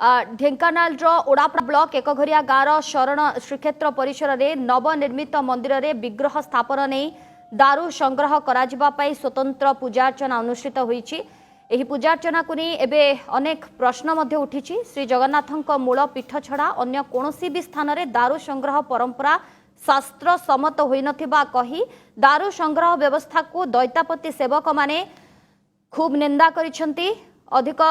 Dhenkanal ओडापड़ा block एकघरिया गाँव शरण श्रीक्षेत्र परिसर में नवनिर्मित मंदिर में विग्रह स्थापन नहीं दारू संग्रह कराई स्वतंत्र पूजार्चना अनुष्ठित होईछि। एही पूजार्चना को नहीं एवं अनेक प्रश्न उठी। श्री जगन्नाथ मूल पीठ छड़ा अन्य कोनोसी भी स्थान में दारू संग्रह परंपरा शास्त्र सम्मत होई नथिबा कही दारू संग्रह व्यवस्था को दैतापति सेवक माने खूब निंदा करिसेंती। अधिक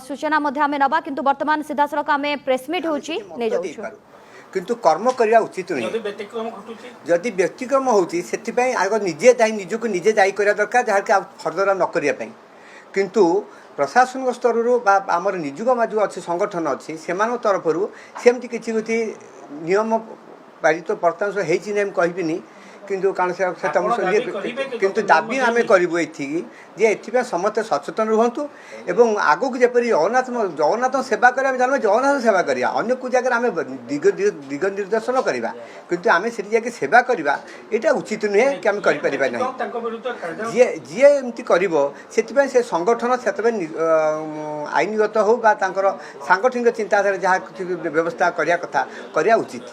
सूचना आम नवा किंतु वर्तमान सीधासलख आम प्रेसमिट होची नै जाउछु किंतु कर्म करवा उचित नहीं जदि व्यतिक्रम होती से आग निजे दायी निजक निजे दायी करवा दरकार जहाँ फर्दर न करने किंतु प्रशासन स्तर आमर निजुग जो अच्छे संगठन अच्छी से तरफ सेमती किसी नियम पारित बर्तमान होती कहबिनी किंतु कारण से किंतु दाबी आम करूँ ये समस्त सचेतन रुहतु एवं आगक जपरी जगन्नाथ सेवा करें जान जगन्नाथ सेवा करा अन्य को जगह आम दिग निर्देशन करवा किंतु आम से जाकि सेवा करवा यहाँ उचित नुहे कि आम करें ना जी एमती कर संगठन से आईनगत हो सांगठनिक चिंताधारा जहाँ व्यवस्था करने कथा करवा उचित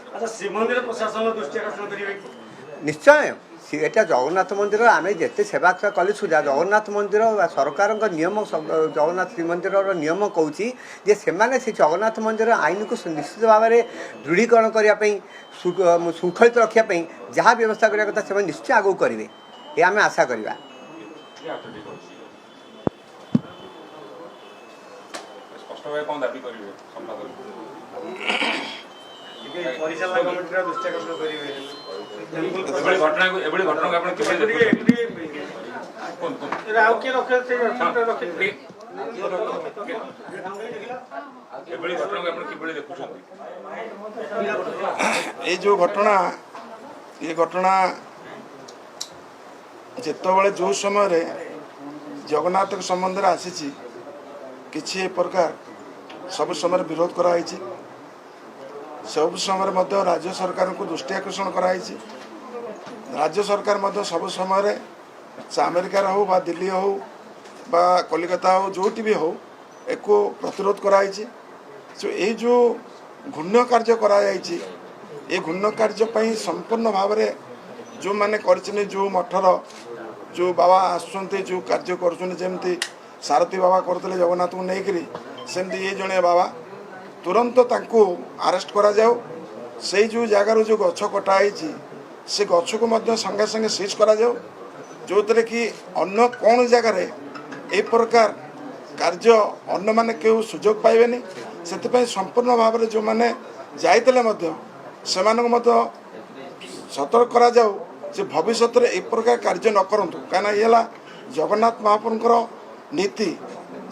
निश्चय एटा जगन्नाथ मंदिर आम जिते सेवा कले सुधा जगन्नाथ मंदिर सरकार नियम जगन्नाथ श्रीमंदिर नियम कौन से जगन्नाथ मंदिर आईन को निश्चित भाव में दृढ़ीकरण करने श्रृंखलित रखापी जहाँ व्यवस्था करने कथा से निश्चय आगू करेंगे ये आम आशा करवा। ये जो घटना जिते जो समय जगन्नाथ संबंध में आसी किसी प्रकार सब समय विरोध कराई सब समय राज्य सरकार को दृष्टि आकर्षण कराई राज्य सरकार सब समय अमेरिकार हो बा दिल्ली हो बा कलिकता हो जो भी हो एक प्रतिरोध कराई ये जो घूर्ण कार्य कराई ये घूर्ण कार्य संपूर्ण भाव में जो मैंने जो मठर जो बाबा आसुँच जो कार्य करमती सारथी बाबा करते जगन्नाथ को लेकर सेमती ये जड़े बाबा तुरंत तांको अरेस्ट करा जाओ से जो जगार जो गछ कटाई से गछ को मध्य संगे संगे सीज करा जाओ जो थे कि अन्य कौन जगार ए प्रकार कार्य अन्य माने क्यों सुजोग पाइबेनी से संपूर्ण भाव में जो मैंने जाते सतर्क करा जाओ जे भविष्य में ए प्रकार कार्य न करूँ कहीं ये जगन्नाथ महाप्रभुंर नीति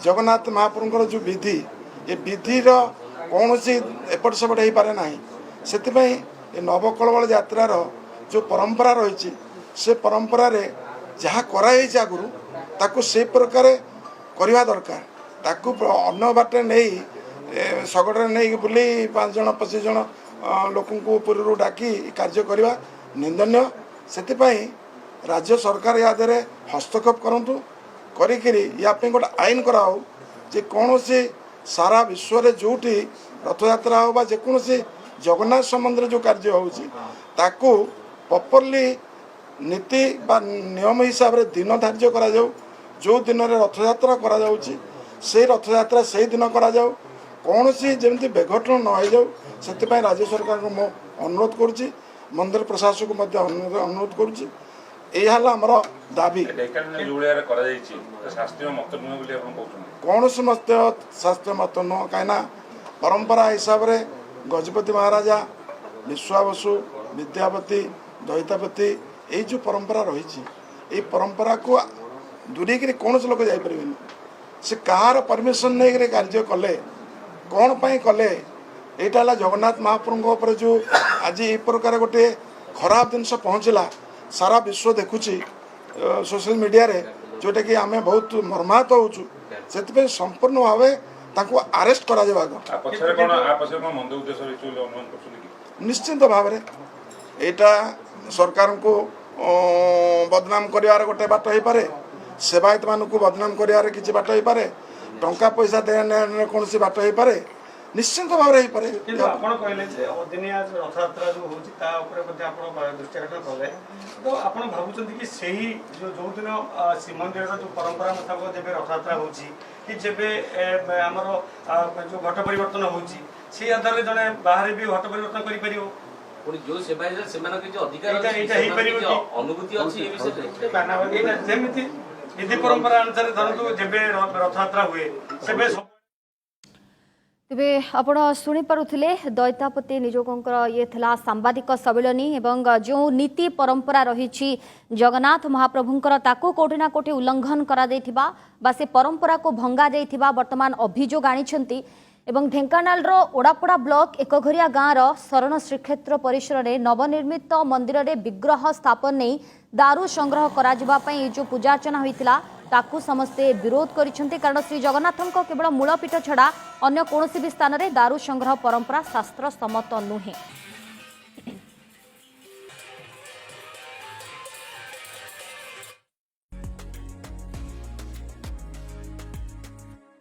जगन्नाथ महाप्रभुंर जो विधि ये विधिर कौन सी एपट सेपट हो पारे ना से नवकलवल यात्रार जो परंपरा रही से परंपरा रे जहाँ कराई आगुरी ताकू से प्रकार करवा दरकार ताकू अन्न बाटे नहीं शगड़े नहीं बुले 5 जन 25 जन लोक पूर्व डाकी कार्य करवा निंदनीय से राज्य सरकार या दे हस्तक्षेप करूँ करी गोटे आईन कराओ जे कौन से सारा विश्व रे जोटी रथयात्रा हो बा जेकोसी जगन्नाथ संबंध जो कार्य होता प्रॉपर्ली नीति बा नियम हिसाब से दिन धार्य करा जाऊ जो दिन में रथयात्रा करा जाउची से रथयात्रा से दिन करा जाऊ कौन सी जमी बेघटन न हो जाऊ से राज्य सरकार को मो अनुरोध करुच्ची मंदिर प्रशासन को अनुरोध करुच्ची यह आमर दाबी कौन से मत शास्त्रीय मत नुह कहीं परंपरा हिसाब से गजपति महाराजा विश्वावसु विद्यापति दैतापति ये जो परंपरा रही परंपरा को दूरी कर कौन से लोक जापर से कहार परमिशन नहीं कार्य कले कौन पाई कले यहाँ जगन्नाथ महाप्रभु जो आज ये प्रकार गोटे खराब जिनस पहुँचला सारा विश्व देखुची सोशल मीडिया रे जोटा कि आम बहुत मर्माहत होचु से संपूर्ण भाव अरेस्ट करा निश्चिंत भाव में यहाँ सरकार को बदनाम कर गोटे बाट हो पारे सेवायत मान को बदनाम कर किसी बाट हो पारे टंका पैसा देने कौन सी बाट हो पारे निश्चिंत भाव में पारे କିନ୍ତୁ ଆପଣ କହିଲେ ଯେ ଅଦିନିଆ ରଥଯାତ୍ରା ଯୋଉ ହଉଛି ତା ଉପରେ ମଧ୍ୟ ଆପଣ ଦୃଷ୍ଟି ଆକର୍ଷଣ କଲେ ତ ଆପଣ ଭାବୁଛନ୍ତି କି ସେହି ଯୋଉଦିନ ଶ୍ରୀମନ୍ଦିରର ଯୋଉ ପରମ୍ପରା ମୁତାବକ ଯେବେ ରଥଯାତ୍ରା ହଉଛି କି ଯେବେ ଆମର ଯୋଉ ଘଟ ପରିବର୍ତ୍ତନ ହଉଛି ସେଇ ଆଧାରରେ ଜଣେ ବାହାରେ ବି ଘଟ ପରିବର୍ତ୍ତନ କରିପାରିବ ପୁଣି ଯୋଉ ସେବାୟତ ସେମାନଙ୍କ କିଛି ଅଧିକାର ଏଇଟା ହେଇପାରିବ କି ଅନୁଭୂତି ଅଛି ଏ ବିଷୟରେ ଯେମିତି ବିଧି ପରମ୍ପରା ଅନୁସାରେ ଧରନ୍ତୁ ଯେବେ ରଥଯାତ୍ରା ହୁଏ ସେବେ तेबे आपण शुणी पारुथिले दैतापति निजोगंकर ये थिला सांबादिक सम्मेलनी एवं जो नीति परंपरा रही जगन्नाथ महाप्रभुंकर ताकू कोठी ना कोठी उल्लंघन करा देथिबा बा से परंपरा को भंगा देथिबा वर्तमान अभियोग आनिछंती एवं ढेंकानाल रो ओडापड़ा ब्लॉक एकघरिया गाँव शरण श्रीक्षेत्र परिसर में नवनिर्मित मंदिर रे विग्रह स्थापन नहीं दारू संग्रह करा जिबा पई जो पूजार्चना होइतिला ताकू समस्ते विरोध करिसेंती कारण श्री जगन्नाथंको केवल मूलपीठ छड़ा अन्य कोनोसी भी स्थान रे दारू संग्रह परंपरा शास्त्र सम्मत नुहे।